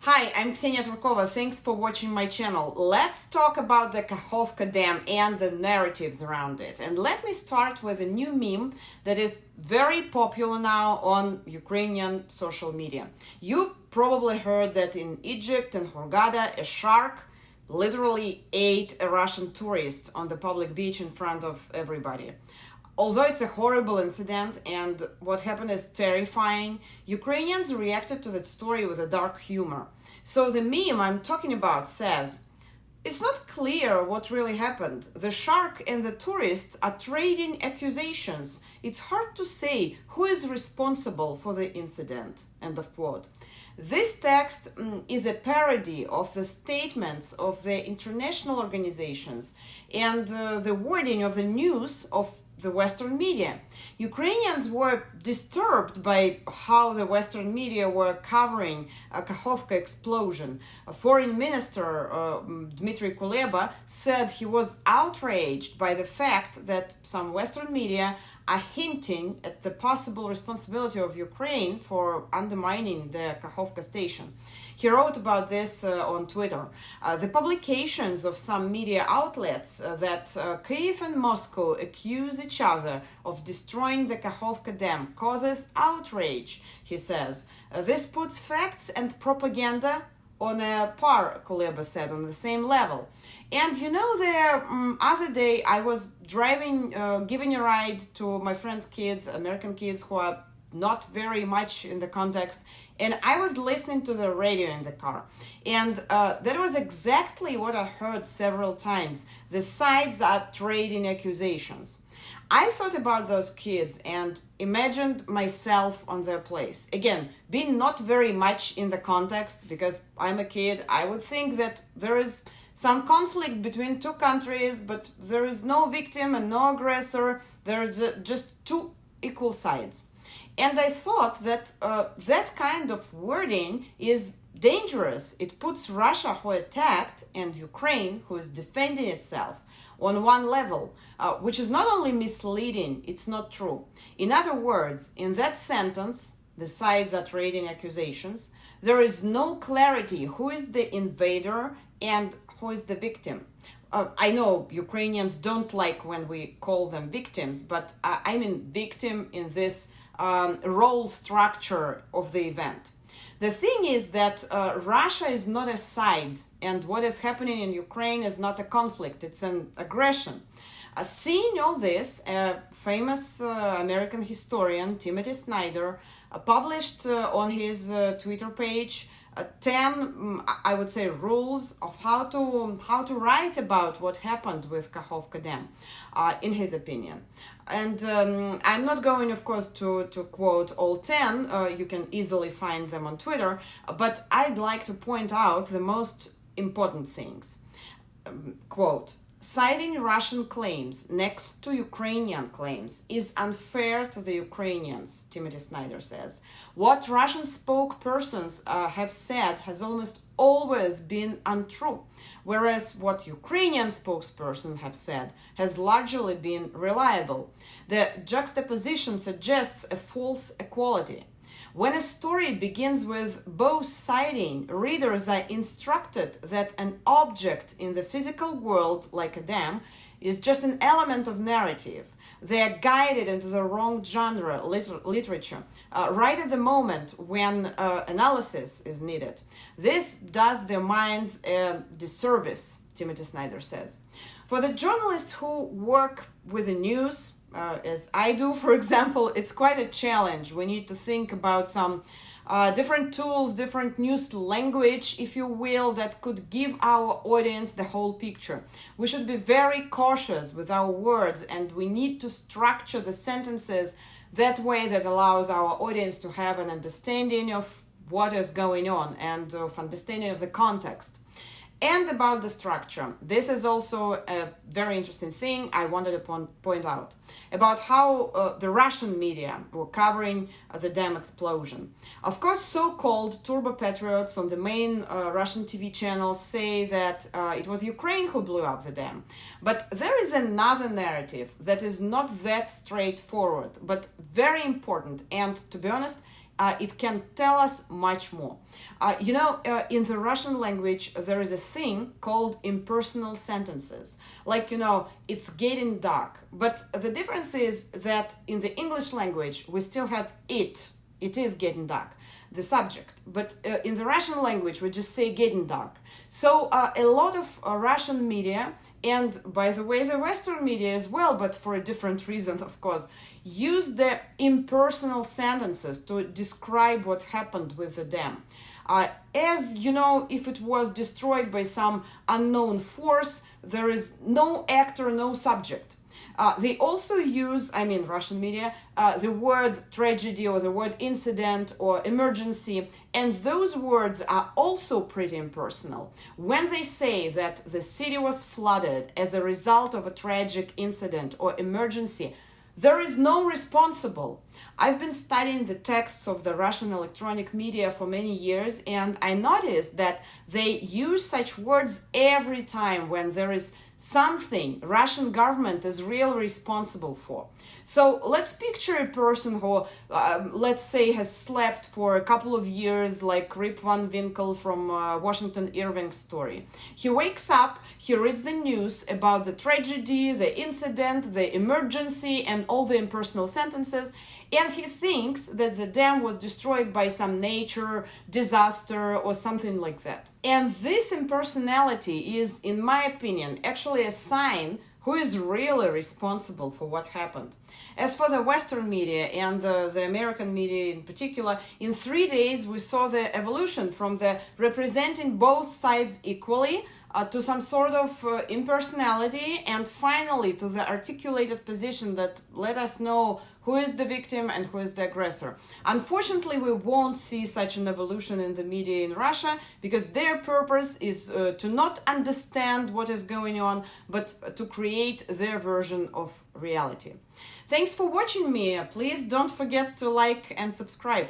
Hi, I'm Ksenia Turkova. Thanks for watching my channel. Let's talk about the Kakhovka Dam and the narratives around it. And let me start with a new meme that is very popular now on Ukrainian social media. You probably heard that in Egypt and Hurghada, a shark literally ate a Russian tourist on the public beach in front of everybody. Although it's a horrible incident and what happened is terrifying, Ukrainians reacted to that story with a dark humor. So the meme I'm talking about says, it's not clear what really happened. The shark and the tourist are trading accusations. It's hard to say who is responsible for the incident. End of quote. This text is a parody of the statements of the international organizations and the wording of the news of the Western media. Ukrainians were disturbed by how the Western media were covering a Kakhovka explosion. A foreign minister, Dmitry Kuleba, said he was outraged by the fact that some Western media are hinting at the possible responsibility of Ukraine for undermining the Kakhovka station. He wrote about this on Twitter. The publications of some media outlets that Kyiv and Moscow accuse each other of destroying the Kakhovka Dam causes outrage, he says. This puts facts and propaganda on a par, Kuleba said, on the same level. And you know, the other day I was driving, giving a ride to my friend's kids, American kids who are not very much in the context, and I was listening to the radio in the car, and that was exactly what I heard several times. The sides are trading accusations. I thought about those kids and imagined myself on their place. Again, being not very much in the context, because I'm a kid, I would think that there is some conflict between two countries, but there is no victim and no aggressor. There's just two equal sides. And I thought that that kind of wording is dangerous. It puts Russia, who attacked, and Ukraine, who is defending itself, on one level, which is not only misleading, it's not true. In other words, in that sentence, the sides are trading accusations, there is no clarity who is the invader and who is the victim. I know Ukrainians don't like when we call them victims, but I mean victim in this role structure of the event. The thing is that Russia is not a side, and what is happening in Ukraine is not a conflict, it's an aggression. Seeing all this, a famous American historian, Timothy Snyder, published on his Twitter page 10, I would say, rules of how to write about what happened with Kakhovka Dam, in his opinion. And I'm not going, of course, to quote all 10. You can easily find them on Twitter. But I'd like to point out the most important things. Quote, citing Russian claims next to Ukrainian claims is unfair to the Ukrainians, Timothy Snyder says. What Russian spokespersons have said has almost always been untrue, whereas what Ukrainian spokespersons have said has largely been reliable. The juxtaposition suggests a false equality. When a story begins with both citing, readers are instructed that an object in the physical world, like a dam, is just an element of narrative. They are guided into the wrong genre, literature, right at the moment when analysis is needed. This does their minds a disservice, Timothy Snyder says. For the journalists who work with the news, as I do, for example, it's quite a challenge. We need to think about some different tools, different news language, if you will, that could give our audience the whole picture. We should be very cautious with our words, and we need to structure the sentences that way that allows our audience to have an understanding of what is going on and of understanding of the context. And about the structure, this is also a very interesting thing I wanted to point out about how the Russian media were covering the dam explosion. Of course, so-called turbo patriots on the main Russian TV channels say that it was Ukraine who blew up the dam. But there is another narrative that is not that straightforward, but very important, and to be honest, it can tell us much more. In the Russian language, there is a thing called impersonal sentences. Like, it's getting dark. But the difference is that in the English language, we still have it. It is getting dark, the subject. But in the Russian language, we just say getting dark. So a lot of Russian media, and by the way, the Western media as well, but for a different reason, of course, use the impersonal sentences to describe what happened with the dam. As if it was destroyed by some unknown force, there is no actor, no subject. They also use, Russian media, the word tragedy or the word incident or emergency, and those words are also pretty impersonal. When they say that the city was flooded as a result of a tragic incident or emergency, there is no responsible. I've been studying the texts of the Russian electronic media for many years, and I noticed that they use such words every time when there is something Russian government is really responsible for. So let's picture a person who, let's say, has slept for a couple of years, like Rip Van Winkle from Washington Irving's story. He wakes up, he reads the news about the tragedy, the incident, the emergency, and all the impersonal sentences, and he thinks that the dam was destroyed by some nature disaster or something like that. And this impersonality is, in my opinion, actually a sign who is really responsible for what happened. As for the Western media and the American media in particular, in 3 days we saw the evolution from the representing both sides equally to some sort of impersonality, and finally to the articulated position that let us know who is the victim and who is the aggressor. Unfortunately, we won't see such an evolution in the media in Russia, because their purpose is to not understand what is going on, but to create their version of reality. Thanks for watching me. Please don't forget to like and subscribe.